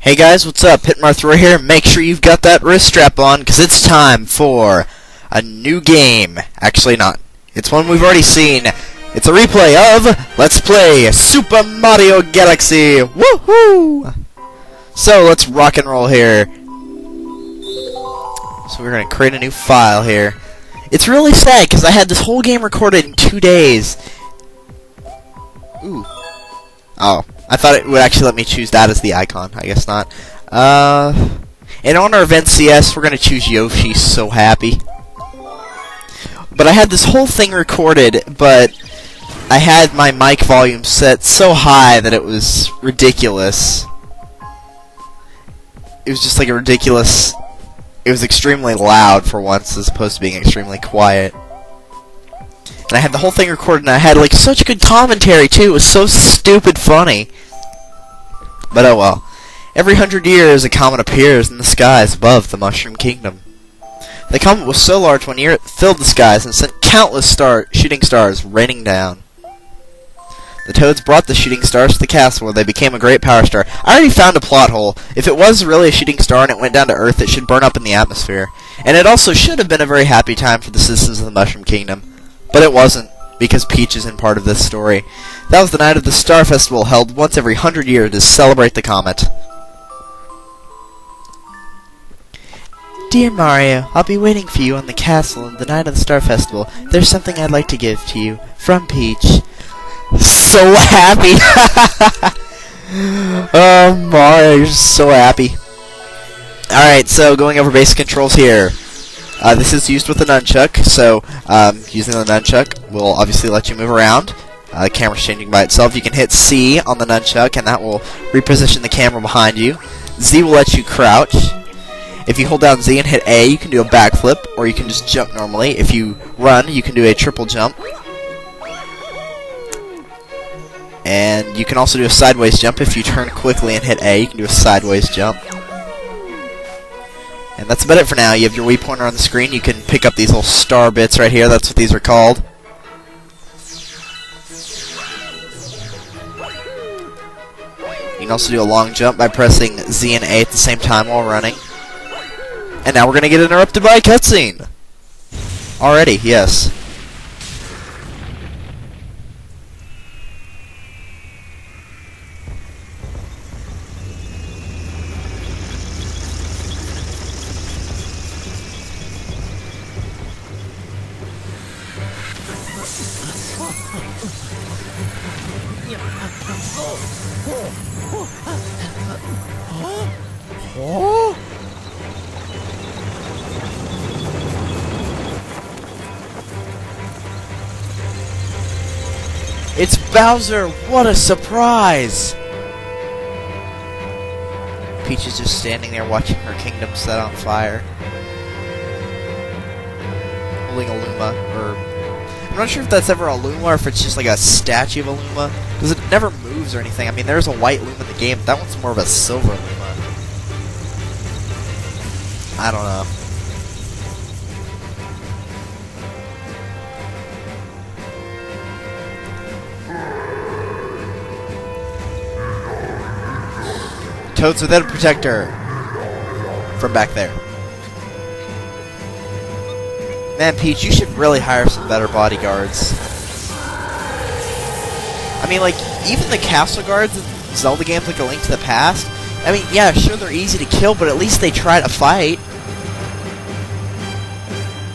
Hey guys, what's up? pitmarthroy here. Make sure you've got that wrist strap on, because it's time for a new game. Actually not. It's one we've already seen. It's a replay of Let's Play Super Mario Galaxy. Woohoo! So, let's rock and roll here. So we're going to create a new file here. It's really sad, because I had this whole game recorded in 2 days. Ooh. Oh. I thought it would actually let me choose that as the icon. I guess not. In honor of NCS, we're going to choose Yoshi. So happy. But I had this whole thing recorded, but I had my mic volume set so high that it was ridiculous. It was just like a ridiculous... It was extremely loud for once, as opposed to being extremely quiet. And I had the whole thing recorded, and I had like such good commentary too. It was so stupid funny. But oh well. Every 100 years, a comet appears in the skies above the Mushroom Kingdom. The comet was so large one year it filled the skies and sent countless shooting stars raining down. The Toads brought the shooting stars to the castle, where they became a great power star. I already found a plot hole. If it was really a shooting star and it went down to Earth, it should burn up in the atmosphere. And it also should have been a very happy time for the citizens of the Mushroom Kingdom. But it wasn't, because Peach isn't part of this story. That was the night of the Star Festival, held once every 100 years to celebrate the comet. Dear Mario, I'll be waiting for you on the castle on the night of the Star Festival. There's something I'd like to give to you. From Peach. So happy! Oh, Mario, you're so happy. Alright, so going over basic controls here. This is used with the nunchuck, so using the nunchuck will obviously let you move around. The camera's changing by itself. You can hit C on the nunchuck, and that will reposition the camera behind you. Z will let you crouch. If you hold down Z and hit A, you can do a backflip, or you can just jump normally. If you run, you can do a triple jump. And you can also do a sideways jump. If you turn quickly and hit A, you can do a sideways jump. And that's about it for now. You have your Wii pointer on the screen. You can pick up these little star bits right here. That's what these are called. You can also do a long jump by pressing Z and A at the same time while running. And now we're going to get interrupted by a cutscene. Already, yes. Oh? It's Bowser! What a surprise! Peach is just standing there watching her kingdom set on fire. Holding a Luma, or... I'm not sure if that's ever a Luma or if it's just like a statue of a Luma, because it never moves or anything. I mean, there's a white Luma in the game, but that one's more of a silver Luma. I don't know. Toads without a protector. From back there. Man, Peach, you should really hire some better bodyguards. I mean, like, even the castle guards in Zelda games like A Link to the Past, I mean, yeah, sure, they're easy to kill, but at least they try to fight.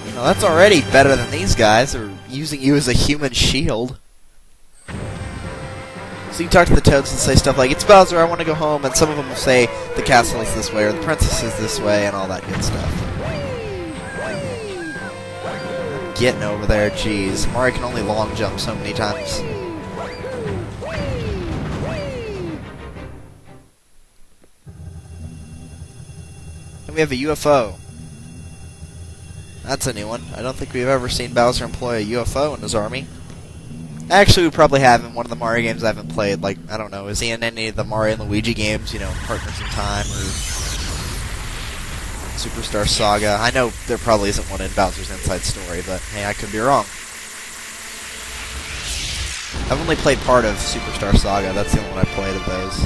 You know, that's already better than these guys, or using you as a human shield. So you talk to the Toads and say stuff like, "It's Bowser, I want to go home," and some of them will say, "The castle is this way," or "The princess is this way," and all that good stuff. Getting over there, jeez. Mario can only long jump so many times. And we have a UFO. That's a new one. I don't think we've ever seen Bowser employ a UFO in his army. Actually, we probably have in one of the Mario games I haven't played. Like, I don't know, is he in any of the Mario and Luigi games? You know, Partners in Time or Superstar Saga. I know there probably isn't one in Bowser's Inside Story, but hey, I could be wrong. I've only played part of Superstar Saga. That's the only one I played of those.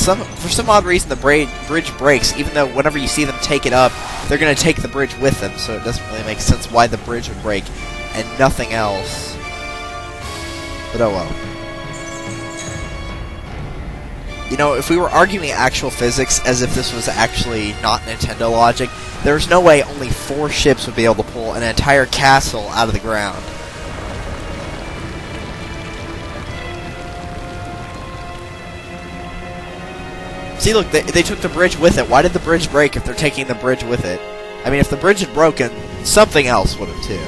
for some odd reason the bridge breaks, even though whenever you see them take it up, they're going to take the bridge with them, so it doesn't really make sense why the bridge would break and nothing else. But oh well. You know, if we were arguing actual physics as if this was actually not Nintendo logic, there's no way only 4 ships would be able to pull an entire castle out of the ground. See, look, they took the bridge with it. Why did the bridge break if they're taking the bridge with it? I mean, if the bridge had broken, something else would have too.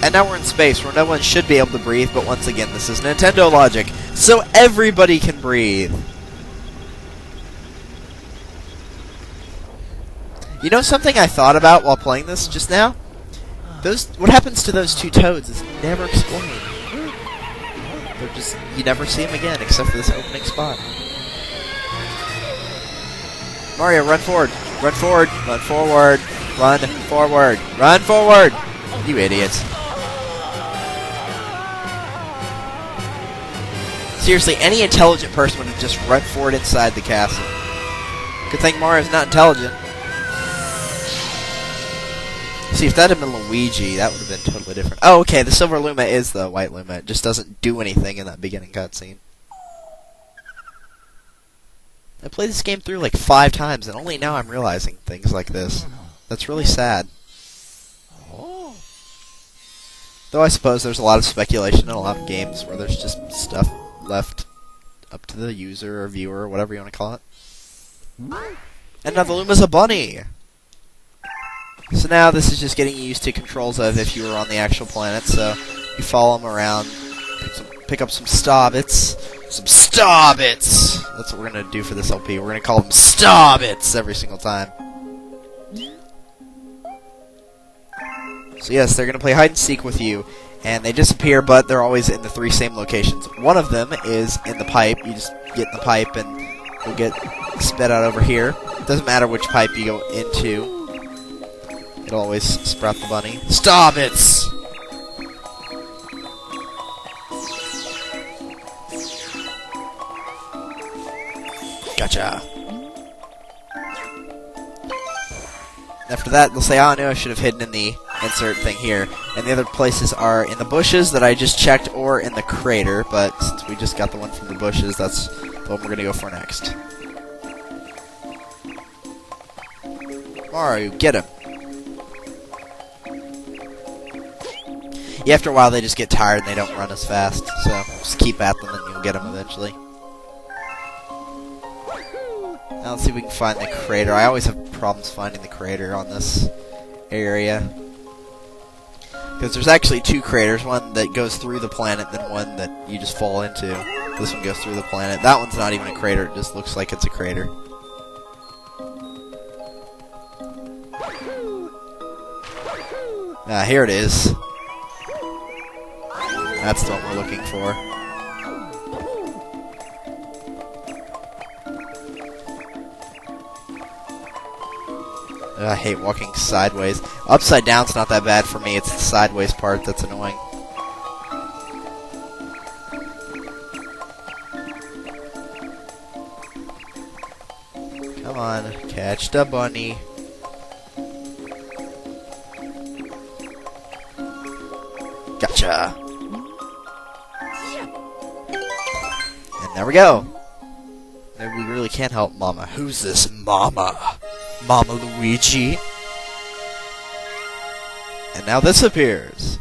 And now we're in space, where no one should be able to breathe, but once again, this is Nintendo logic, so everybody can breathe. You know something I thought about while playing this just now? What happens to those 2 toads is never explained. They're just, you never see them again, except for this opening spot. Mario, run forward, run forward, run forward, run forward, run forward! You idiots. Seriously, any intelligent person would have just run forward inside the castle. Good thing Mario's not intelligent. See, if that had been Luigi, that would have been totally different. Oh, okay, the silver Luma is the white Luma. It just doesn't do anything in that beginning cutscene. I played this game through like 5 times, and only now I'm realizing things like this. That's really sad. Though I suppose there's a lot of speculation in a lot of games where there's just stuff left up to the user or viewer or whatever you want to call it. And now the Luma's a bunny! So now this is just getting used to controls of if you were on the actual planet, so you follow them around, pick up some Stobbits. Some Stobbits! That's what we're going to do for this LP. We're going to call them Stobbits every single time. So yes, they're going to play hide and seek with you, and they disappear, but they're always in the 3 same locations. One of them is in the pipe. You just get in the pipe and you'll get spit out over here. Doesn't matter which pipe you go into. It'll always sprout the bunny. Stobbits! Gotcha. After that, they'll say, oh, I knew I should have hidden in the insert thing here. And the other places are in the bushes that I just checked, or in the crater, but since we just got the one from the bushes, that's the one we're going to go for next. Mario, get him. Yeah, after a while they just get tired and they don't run as fast, so just keep at them and you'll get them eventually. Now let's see if we can find the crater. I always have problems finding the crater on this area. Because there's actually 2 craters, one that goes through the planet, then one that you just fall into. This one goes through the planet. That one's not even a crater, it just looks like it's a crater. Ah, here it is. That's the one we're looking for. I hate walking sideways. Upside down's not that bad for me, it's the sideways part that's annoying. Come on, catch the bunny. Gotcha! And there we go! Maybe we really can't help Mama. Who's this Mama? Mama Luigi? And now this appears!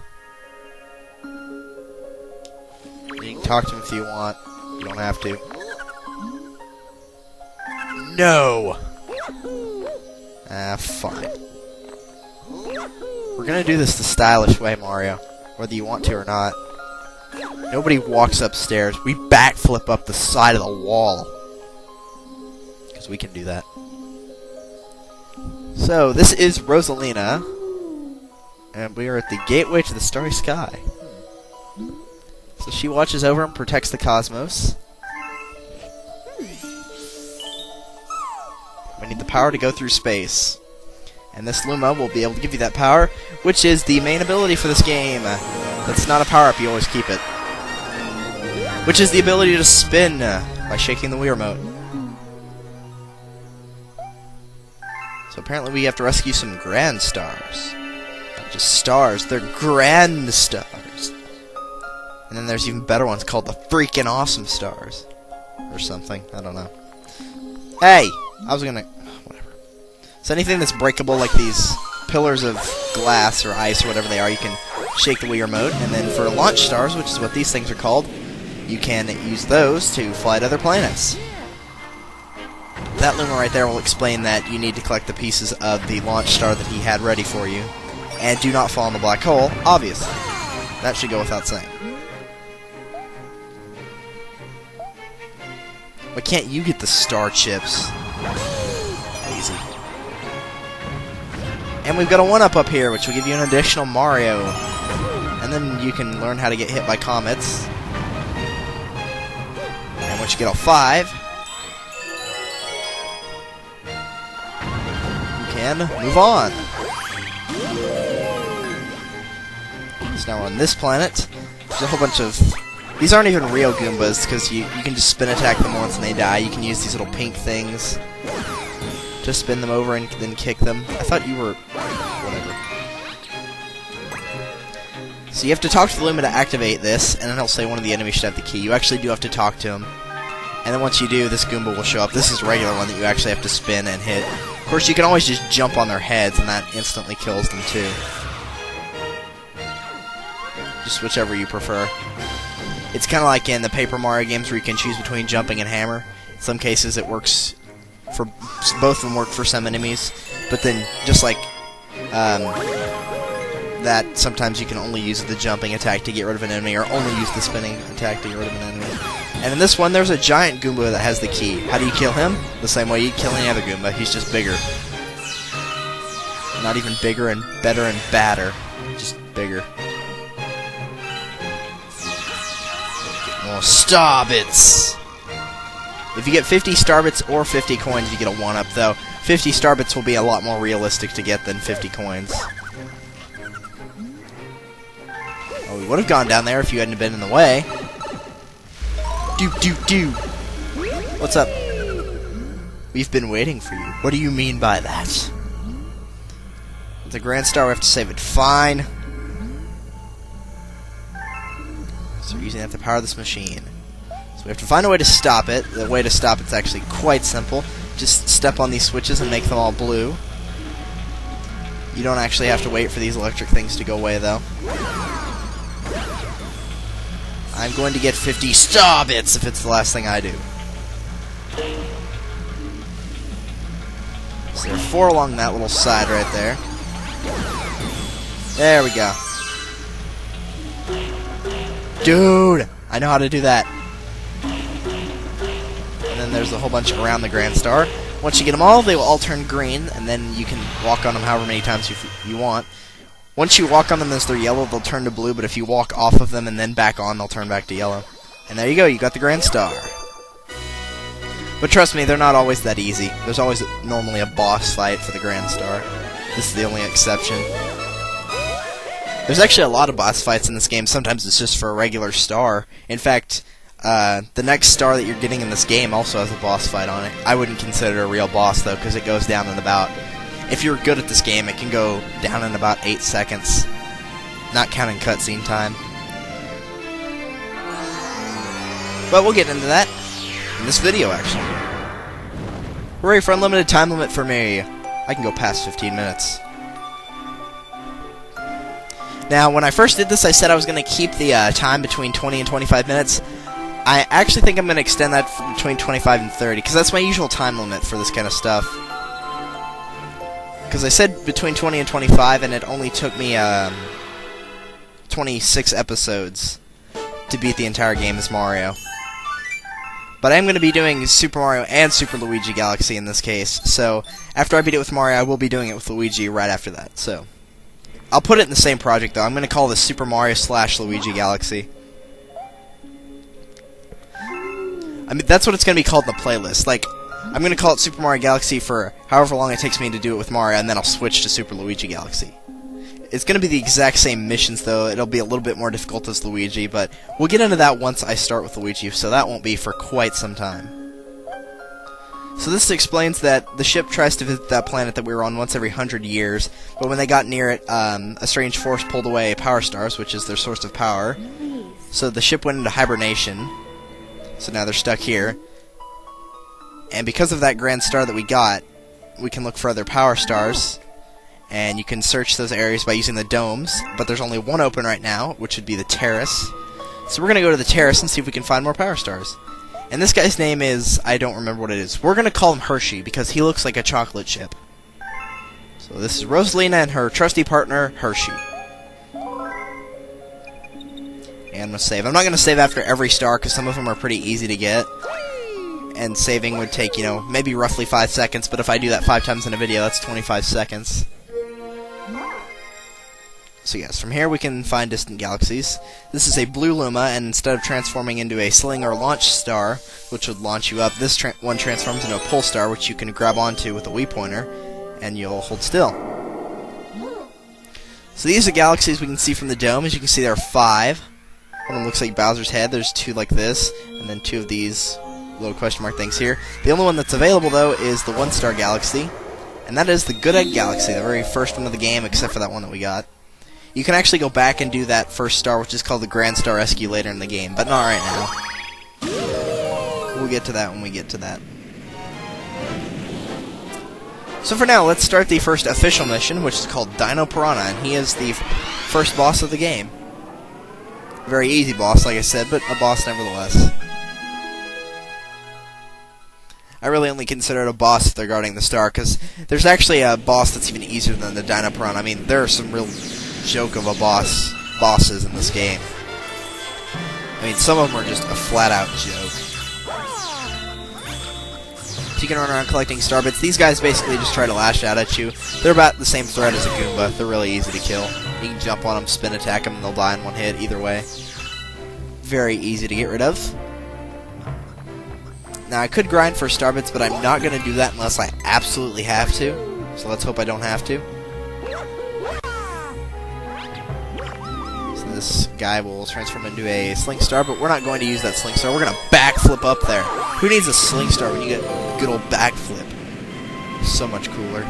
You can talk to him if you want. You don't have to. No! Ah, fine. We're gonna do this the stylish way, Mario. Whether you want to or not. Nobody walks upstairs. We backflip up the side of the wall. Because we can do that. So, this is Rosalina. And we are at the gateway to the starry sky. So she watches over and protects the cosmos. We need the power to go through space. And this Luma will be able to give you that power, which is the main ability for this game. That's not a power-up, you always keep it. which is the ability to spin by shaking the Wii remote. So apparently we have to rescue some grand stars. Not just stars, they're grand stars. And then there's even better ones called the freaking awesome stars. Or something, I don't know. Hey! I was gonna... whatever. So anything that's breakable, like these pillars of glass or ice or whatever they are, you can shake the Wii remote. And then for launch stars, which is what these things are called, you can use those to fly to other planets. That Luma right there will explain that you need to collect the pieces of the launch star that he had ready for you. And do not fall in the black hole, obviously. That should go without saying. Why can't you get the star chips? Easy. And we've got a 1-up up here, which will give you an additional Mario. And then you can learn how to get hit by comets. And once you get all 5, you can move on. So now we're on this planet. There's a whole bunch of... These aren't even real Goombas, because you can just spin attack them once and they die. You can use these little pink things to spin them over and then kick them. I thought you were... whatever. So you have to talk to the Luma to activate this, and then he'll say one of the enemies should have the key. You actually do have to talk to him. And then once you do, this Goomba will show up. This is a regular one that you actually have to spin and hit. Of course, you can always just jump on their heads, and that instantly kills them too. Just whichever you prefer. It's kind of like in the Paper Mario games where you can choose between jumping and hammer. In some cases it works for... both of them work for some enemies. But then, just like that, sometimes you can only use the jumping attack to get rid of an enemy, or only use the spinning attack to get rid of an enemy. And in this one, there's a giant Goomba that has the key. How do you kill him? The same way you'd kill any other Goomba. He's just bigger. Not even bigger and better and badder. Just bigger. Star bits. If you get 50 star bits or 50 coins, you get a 1-up, though. 50 star bits will be a lot more realistic to get than 50 coins. Oh, we would have gone down there if you hadn't been in the way. Do. What's up? We've been waiting for you. What do you mean by that? With the Grand Star, we have to save it. Fine. So we're using that to power this machine. So we have to find a way to stop it. The way to stop it's actually quite simple. Just step on these switches and make them all blue. You don't actually have to wait for these electric things to go away, though. I'm going to get 50 star bits if it's the last thing I do. So there are 4 along that little side right there. There we go. Dude! I know how to do that. And then there's a whole bunch around the Grand Star. Once you get them all, they will all turn green, and then you can walk on them however many times you want. Once you walk on them as they're yellow, they'll turn to blue, but if you walk off of them and then back on, they'll turn back to yellow. And there you go, you got the Grand Star. But trust me, they're not always that easy. There's always normally a boss fight for the Grand Star. This is the only exception. There's actually a lot of boss fights in this game. Sometimes it's just for a regular star. In fact, the next star that you're getting in this game also has a boss fight on it. I wouldn't consider it a real boss, though, because it goes down in about... If you're good at this game, it can go down in about 8 seconds. Not counting cutscene time. But we'll get into that in this video, actually. Hooray for unlimited time limit for me. I can go past 15 minutes. Now, when I first did this, I said I was going to keep the time between 20 and 25 minutes. I actually think I'm going to extend that between 25 and 30, because that's my usual time limit for this kind of stuff. Because I said between 20 and 25, and it only took me 26 episodes to beat the entire game as Mario. But I am going to be doing Super Mario and Super Luigi Galaxy in this case, so after I beat it with Mario, I will be doing it with Luigi right after that. So I'll put it in the same project, though. I'm going to call this Super Mario / Luigi Galaxy. I mean, that's what it's going to be called in the playlist. Like, I'm going to call it Super Mario Galaxy for however long it takes me to do it with Mario, and then I'll switch to Super Luigi Galaxy. It's going to be the exact same missions, though. It'll be a little bit more difficult as Luigi, but we'll get into that once I start with Luigi, so that won't be for quite some time. So this explains that the ship tries to visit that planet that we were on once every 100 years, but when they got near it, a strange force pulled away power stars, which is their source of power. So the ship went into hibernation, so now they're stuck here. And because of that grand star that we got, we can look for other power stars, and you can search those areas by using the domes, but there's only one open right now, which would be the terrace. So we're going to go to the terrace and see if we can find more power stars. And this guy's name is, I don't remember what it is. We're going to call him Hershey, because he looks like a chocolate chip. So this is Rosalina and her trusty partner, Hershey. And I'm going to save. I'm not going to save after every star, because some of them are pretty easy to get. And saving would take, you know, maybe roughly 5 seconds, but if I do that 5 times in a video, that's 25 seconds. So yes, from here we can find distant galaxies. This is a blue Luma, and instead of transforming into a sling or launch star, which would launch you up, this one transforms into a pole star, which you can grab onto with a Wii pointer, and you'll hold still. So these are galaxies we can see from the dome. As you can see, there are 5. One of them looks like Bowser's head. There's 2 like this, and then 2 of these little question mark things here. The only one that's available, though, is the 1-star galaxy, and that is the Good Egg Galaxy, the very first one of the game, except for that one that we got. You can actually go back and do that first star, which is called the Grand Star Rescue, later in the game, but not right now. We'll get to that when we get to that. So for now, let's start the first official mission, which is called Dino Piranha, and he is the first boss of the game. Very easy boss, like I said, but a boss nevertheless. I really only consider it a boss if they're guarding the star, because there's actually a boss that's even easier than the Dino Piranha. I mean, there are some real joke of a bosses in this game. I mean, some of them are just a flat-out joke. So you can run around collecting star bits. These guys basically just try to lash out at you. They're about the same threat as a Goomba. They're really easy to kill. You can jump on them, spin attack them, and they'll die in one hit either way. Very easy to get rid of. Now, I could grind for star bits, but I'm not going to do that unless I absolutely have to. So let's hope I don't have to. So this guy will transform into a sling star, but we're not going to use that sling star. We're going to backflip up there. Who needs a sling star when you get a good old backflip? So much cooler.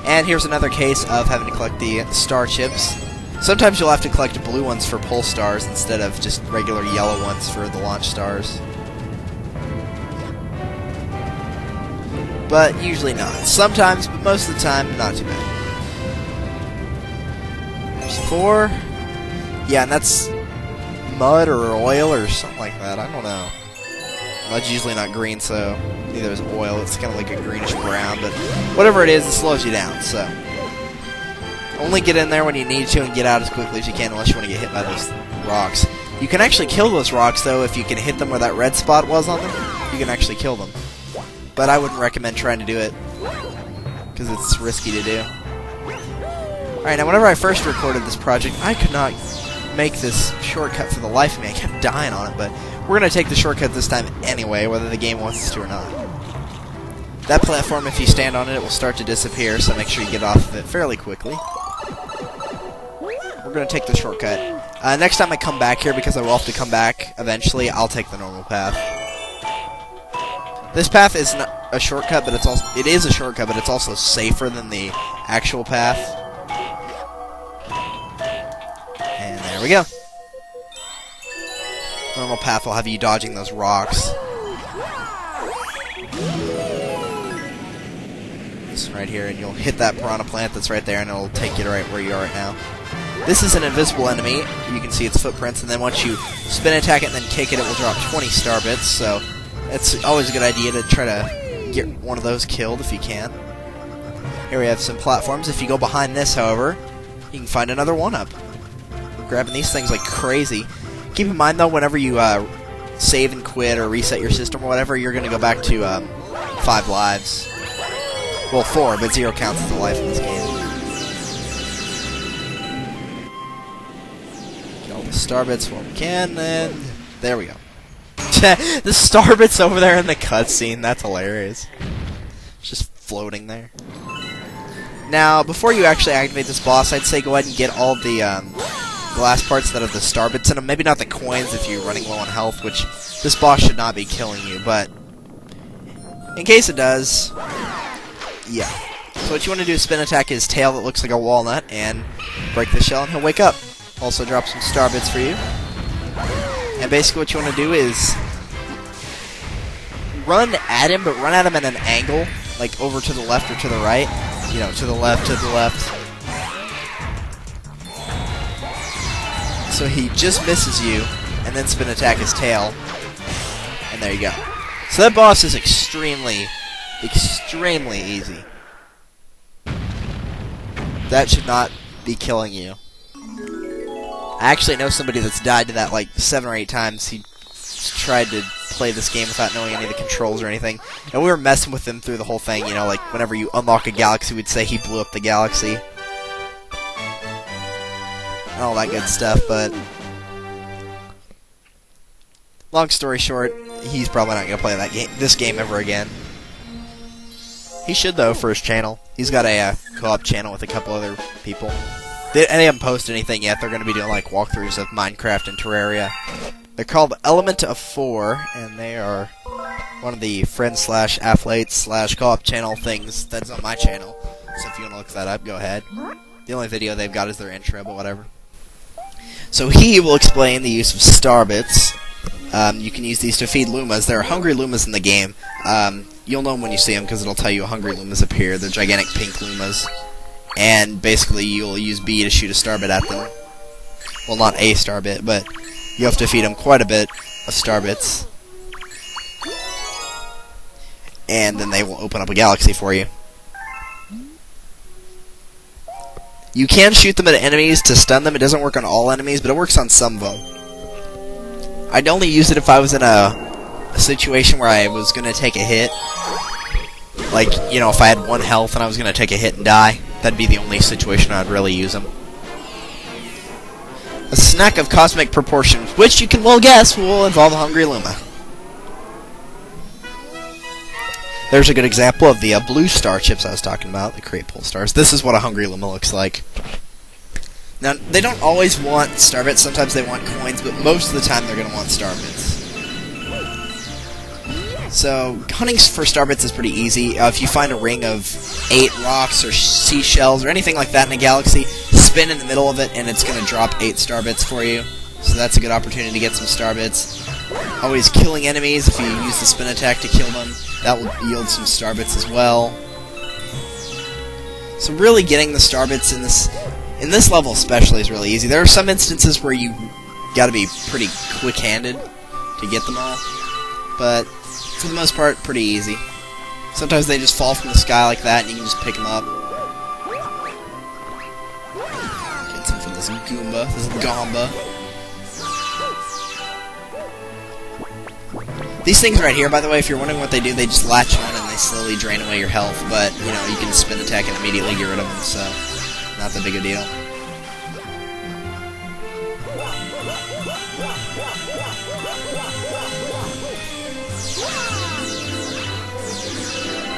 And here's another case of having to collect the star chips. Sometimes you'll have to collect blue ones for pole stars instead of just regular yellow ones for the launch stars. But usually not. Sometimes, but most of the time, not too bad. There's 4. Yeah, and that's mud or oil or something like that. I don't know. Mud's usually not green, so neither is oil. It's kind of like a greenish brown, but whatever it is, it slows you down, so only get in there when you need to and get out as quickly as you can unless you want to get hit by those rocks. You can actually kill those rocks, though, if you can hit them where that red spot was on them. You can actually kill them. But I wouldn't recommend trying to do it, because it's risky to do. Alright, now whenever I first recorded this project, I could not make this shortcut for the life of me. I kept dying on it, but we're going to take the shortcut this time anyway, whether the game wants us to or not. That platform, if you stand on it, it will start to disappear, so make sure you get off of it fairly quickly. We're going to take the shortcut. Next time I come back here, because I will have to come back eventually, I'll take the normal path. This path is not a shortcut, but it is a shortcut, but it's also safer than the actual path. And there we go. Normal path will have you dodging those rocks. This one right here, and you'll hit that piranha plant that's right there, and it'll take you to right where you are right now. This is an invisible enemy. You can see its footprints, and then once you spin attack it and then kick it, it will drop 20 star bits, so it's always a good idea to try to get one of those killed if you can. Here we have some platforms. If you go behind this, however, you can find another 1-up. We're grabbing these things like crazy. Keep in mind, though, whenever you save and quit or reset your system or whatever, you're going to go back to 5 lives. Well, 4, but 0 counts as a life in this game. Get all the star bits while we can, and there we go. The star bits over there in the cutscene, that's hilarious. It's just floating there. Now, before you actually activate this boss, I'd say go ahead and get all the glass parts that have the star bits in them. Maybe not the coins if you're running low on health, which this boss should not be killing you, but in case it does, yeah. So what you want to do is spin attack his tail that looks like a walnut and break the shell and he'll wake up. Also drop some star bits for you. And basically what you want to do is run at him, but run at him at an angle, like over to the left or to the right. You know, to the left, to the left. So he just misses you, and then spin attack his tail. And there you go. So that boss is extremely, extremely easy. That should not be killing you. I actually know somebody that's died to that like 7 or 8 times. He tried to play this game without knowing any of the controls or anything. And we were messing with him through the whole thing, you know, like whenever you unlock a galaxy, we'd say he blew up the galaxy. And all that good stuff, but long story short, he's probably not going to play this game ever again. He should, though, for his channel. He's got a co-op channel with a couple other people. They haven't posted anything yet. They're going to be doing, like, walkthroughs of Minecraft and Terraria. They're called Element of 4, and they are one of the friends/athletes/co-op channel things that's on my channel. So if you want to look that up, go ahead. The only video they've got is their intro, but whatever. So he will explain the use of star bits. You can use these to feed Lumas. There are hungry Lumas in the game. You'll know them when you see them because it'll tell you hungry Lumas appear. They're gigantic pink Lumas. And basically you'll use B to shoot a star bit at them. Well, not a star bit, but you have to feed them quite a bit of star bits. And then they will open up a galaxy for you. You can shoot them at enemies to stun them. It doesn't work on all enemies, but it works on some of them. I'd only use it if I was in a situation where I was going to take a hit. Like, you know, if I had 1 health and I was going to take a hit and die, that'd be the only situation I'd really use them. A snack of cosmic proportions, which you can well guess will involve a hungry Luma. There's a good example of the blue star chips I was talking about, the create pole stars. This is what a hungry Luma looks like. Now, they don't always want star bits, sometimes they want coins, but most of the time they're going to want star bits. So, hunting for star bits is pretty easy. If you find a ring of 8 rocks or seashells or anything like that in a galaxy, spin in the middle of it and it's going to drop 8 star bits for you. So that's a good opportunity to get some star bits. Always killing enemies if you use the spin attack to kill them. That will yield some star bits as well. So really getting the star bits in this level especially is really easy. There are some instances where you gotta be pretty quick-handed to get them all, but for the most part, pretty easy. Sometimes they just fall from the sky like that and you can just pick them up. Get some from this Goomba, this Gomba. These things right here, by the way, if you're wondering what they do, they just latch on and they slowly drain away your health, but, you know, you can spin attack and immediately get rid of them, so not that big a deal.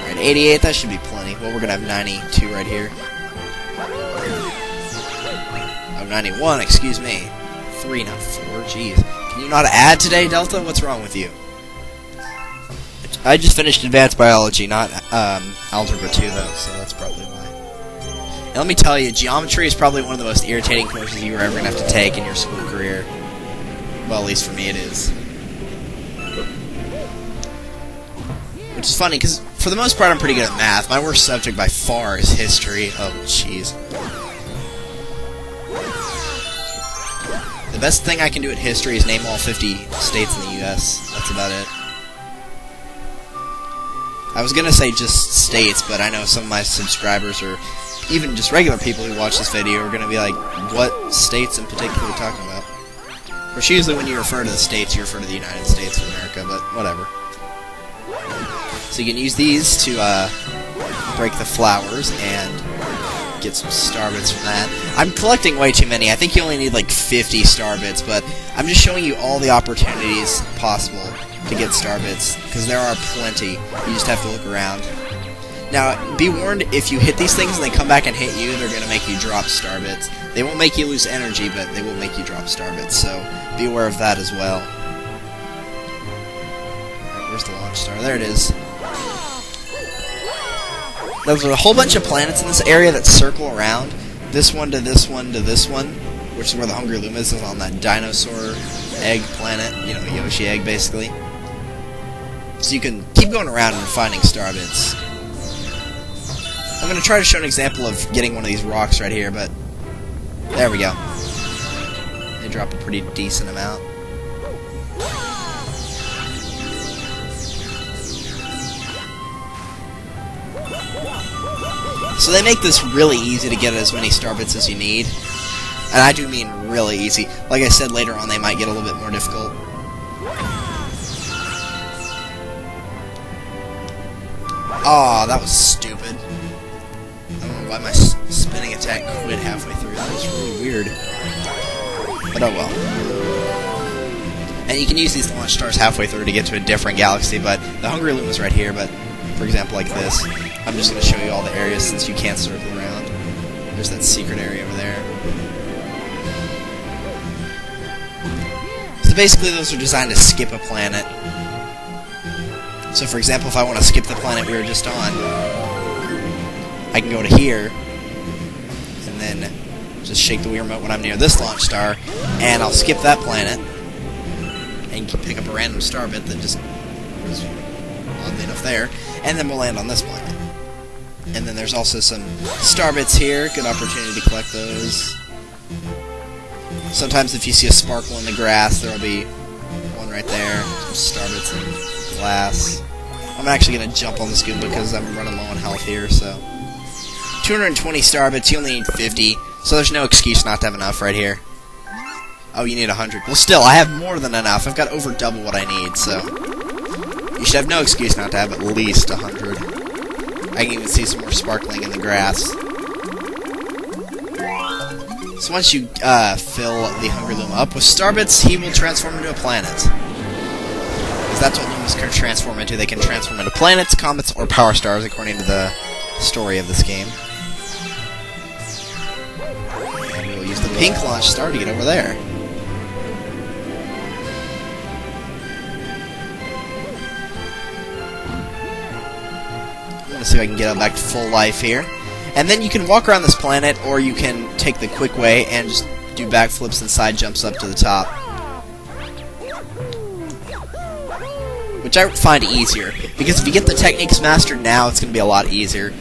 Alright, 88, that should be plenty. Well, we're gonna have 92 right here. Oh, 91, excuse me. 3, not 4, jeez. Can you not add today, Delta? What's wrong with you? I just finished advanced biology, not algebra 2 though, so that's probably why. And let me tell you, geometry is probably one of the most irritating courses you're ever going to have to take in your school career. Well, at least for me it is. Which is funny, because for the most part I'm pretty good at math. My worst subject by far is history. Oh, jeez. The best thing I can do at history is name all 50 states in the U.S. That's about it. I was gonna say just states, but I know some of my subscribers, or even just regular people who watch this video, are gonna be like, what states in particular are you talking about? Of course, usually when you refer to the states, you refer to the United States of America, but whatever. So you can use these to break the flowers and get some star bits from that. I'm collecting way too many. I think you only need like 50 star bits, but I'm just showing you all the opportunities possible to get star bits, because there are plenty. You just have to look around. Now, be warned, if you hit these things and they come back and hit you, they're going to make you drop star bits. They won't make you lose energy, but they will make you drop star bits, so be aware of that as well. Alright, where's the launch star? There it is. There's a whole bunch of planets in this area that circle around. This one to this one to this one, which is where the Hungry Luma is on that dinosaur egg planet, you know, Yoshi egg, basically. So you can keep going around and finding star bits. I'm going to try to show an example of getting one of these rocks right here, but there we go. They drop a pretty decent amount. So they make this really easy to get as many star bits as you need. And I do mean really easy. Like I said, later on they might get a little bit more difficult. Aw, that was stupid. I don't know why my spinning attack quit halfway through. That was really weird. But oh well. And you can use these launch stars halfway through to get to a different galaxy, but the Hungry Luma's right here, but for example like this. I'm just going to show you all the areas since you can't circle around. There's that secret area over there. So basically those are designed to skip a planet. So for example, if I want to skip the planet we were just on, I can go to here, and then just shake the Wii remote when I'm near this launch star, and I'll skip that planet, and pick up a random star bit that just was oddly enough there, and then we'll land on this planet. And then there's also some star bits here, good opportunity to collect those. Sometimes if you see a sparkle in the grass, there'll be one right there, some star bits in glass. I'm actually going to jump on this goon because I'm running low on health here, so 220 star bits, you only need 50, so there's no excuse not to have enough right here. Oh, you need 100. Well, still, I have more than enough. I've got over double what I need, so you should have no excuse not to have at least 100. I can even see some more sparkling in the grass. So once you fill the Hungry Luma up with star bits, he will transform into a planet. Because that's what Lumas can transform into. They can transform into planets, comets, or power stars, according to the story of this game. And we'll use the pink launch star to get over there. Let's see if I can get back to full life here. And then you can walk around this planet, or you can take the quick way and just do backflips and side jumps up to the top. Which I find easier, because if you get the techniques mastered now, it's going to be a lot easier.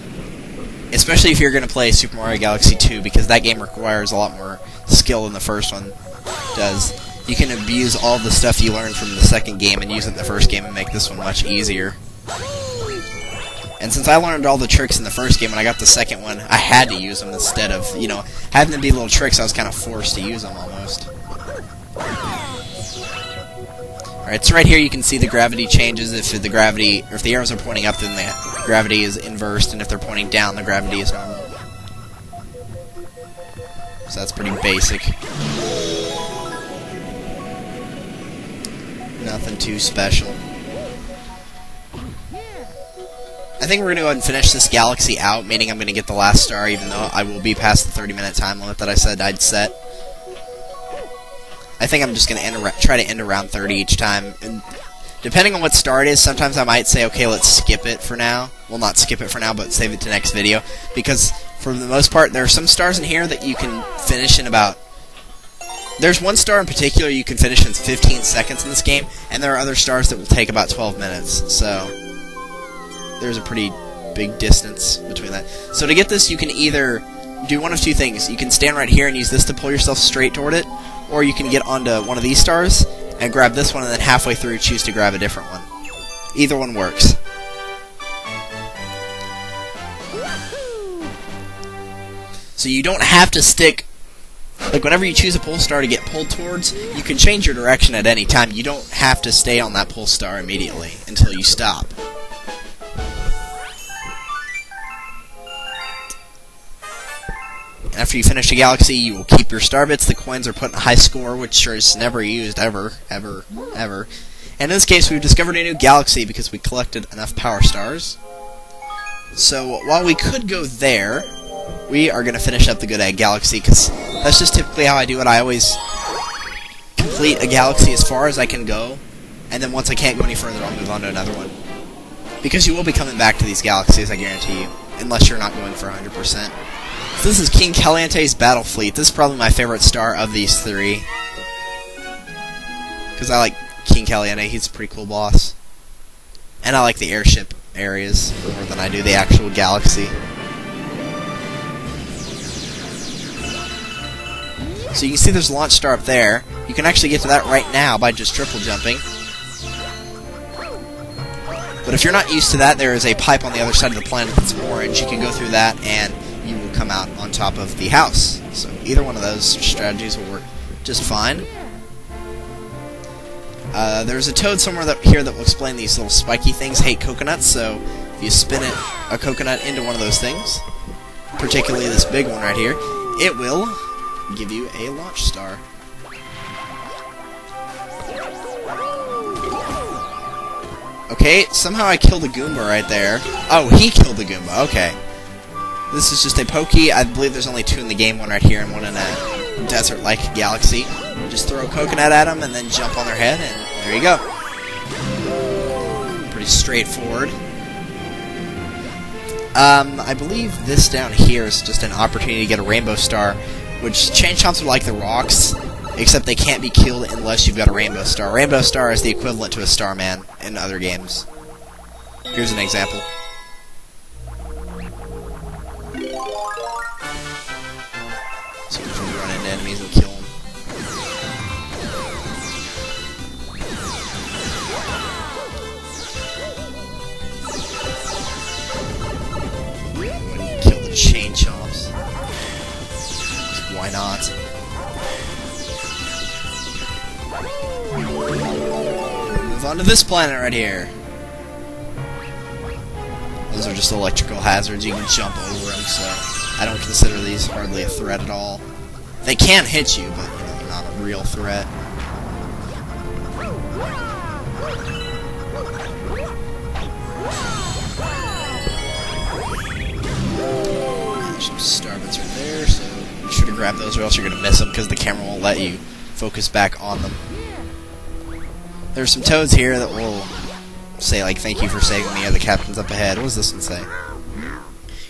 Especially if you're going to play Super Mario Galaxy 2, because that game requires a lot more skill than the first one does. You can abuse all the stuff you learned from the second game and use it in the first game and make this one much easier. And since I learned all the tricks in the first game, when I got the second one, I had to use them instead of, you know, having them be little tricks. I was kind of forced to use them almost. Alright, so right here you can see the gravity changes. If the arrows are pointing up, then the gravity is inversed, and if they're pointing down, the gravity is normal. So that's pretty basic. Nothing too special. I think we're going to go ahead and finish this galaxy out, meaning I'm going to get the last star, even though I will be past the 30-minute time limit that I said I'd set. I think I'm just going to try to end around 30 each time. And depending on what star it is, sometimes I might say, okay, let's skip it for now. Well, not skip it for now, but save it to next video. Because, for the most part, there are some stars in here that you can finish in about... There's one star in particular you can finish in 15 seconds in this game, and there are other stars that will take about 12 minutes, so... There's a pretty big distance between that. So to get this, you can either do one of two things. You can stand right here and use this to pull yourself straight toward it, or you can get onto one of these stars and grab this one, and then halfway through choose to grab a different one. Either one works. So you don't have to stick... Like, whenever you choose a pull star to get pulled towards, you can change your direction at any time. You don't have to stay on that pull star immediately until you stop. After you finish a galaxy, you will keep your star bits. The coins are put in a high score, which is never used, ever. And in this case, we've discovered a new galaxy because we collected enough power stars. So while we could go there, we are going to finish up the Good Egg Galaxy, because that's just typically how I do it. I always complete a galaxy as far as I can go, and then once I can't go any further, I'll move on to another one. Because you will be coming back to these galaxies, I guarantee you, unless you're not going for 100%. So this is King Caliente's Battle Fleet. This is probably my favorite star of these three, because I like King Caliente. He's a pretty cool boss. And I like the airship areas more than I do the actual galaxy. So you can see there's a launch star up there. You can actually get to that right now by just triple jumping. But if you're not used to that, there is a pipe on the other side of the planet that's orange. You can go through that and you will come out on top of the house. So either one of those strategies will work just fine. There's a toad somewhere here that will explain these little spiky things hate coconuts, so if you spin a coconut into one of those things, particularly this big one right here, it will give you a launch star. Okay, somehow I killed a Goomba right there. Oh, he killed the Goomba, okay. This is just a Pokey. I believe there's only two in the game, one right here and one in a desert-like galaxy. Just throw a coconut at them and then jump on their head, and there you go. Pretty straightforward. I believe this down here is just an opportunity to get a Rainbow Star, which Chain Chomps are like the rocks, except they can't be killed unless you've got a Rainbow Star. Rainbow Star is the equivalent to a Starman in other games. Here's an example. So you can run into enemies and kill them. Kill the Chain Chomps. Why not? Move on to this planet right here. Those are just electrical hazards. You can jump over them, so I don't consider these hardly a threat at all. They can hit you, but they're not a real threat. There's some starbits right there, so be sure to grab those or else you're going to miss them because the camera won't let you focus back on them. There's some toads here that will say, like, thank you for saving me, or the captain's up ahead. What does this one say?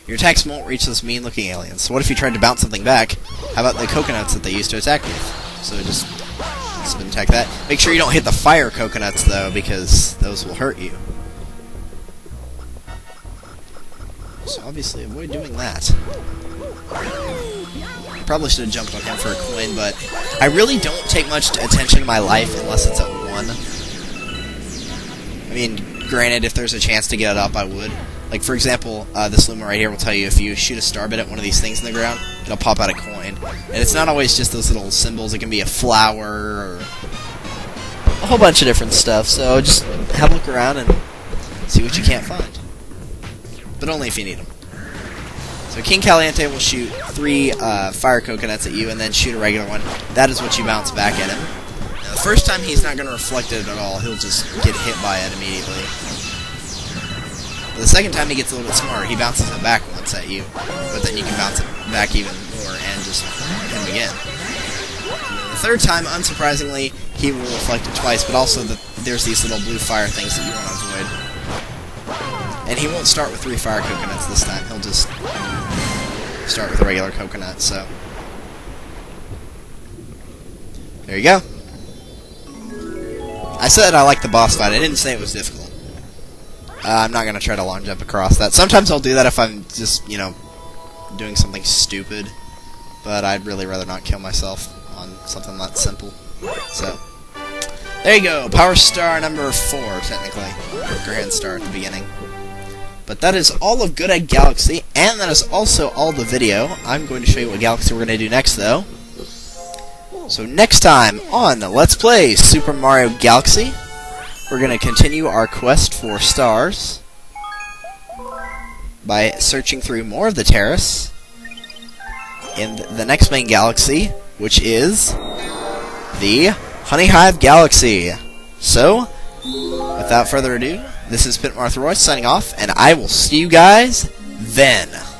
Your attacks won't reach those mean-looking aliens. So what if you tried to bounce something back? How about the coconuts that they used to attack with? So just spin attack that. Make sure you don't hit the fire coconuts, though, because those will hurt you. So obviously avoid doing that. Probably should have jumped on him for a coin, but I really don't take much attention to my life unless it's at 1. I mean, granted, if there's a chance to get it up, I would. Like, for example, this Luma right here will tell you if you shoot a starbit at one of these things in the ground, it'll pop out a coin. And it's not always just those little symbols. It can be a flower or a whole bunch of different stuff. So just have a look around and see what you can't find. But only if you need them. So King Caliente will shoot 3 fire coconuts at you and then shoot a regular one. That is what you bounce back at him. Now, the first time he's not going to reflect it at all. He'll just get hit by it immediately. But the second time he gets a little bit smarter. He bounces it back once at you, but then you can bounce it back even more and just hit him again. And the third time, unsurprisingly, he will reflect it twice, but also there's these little blue fire things that you want to avoid. And he won't start with 3 fire coconuts this time. He'll just start with a regular coconut, so there you go. I said I liked the boss fight. I didn't say it was difficult. I'm not going to try to long jump across that. Sometimes I'll do that if I'm just, you know, doing something stupid. But I'd really rather not kill myself on something that simple. So, there you go. Power Star number 4, technically. Grand Star at the beginning. But that is all of Good Egg Galaxy, and that is also all the video. I'm going to show you what galaxy we're going to do next, though. So next time on Let's Play Super Mario Galaxy, we're going to continue our quest for stars by searching through more of the terrace in the next main galaxy, which is the Honey Hive Galaxy. So, without further ado, this is pitmarthroy signing off, and I will see you guys then.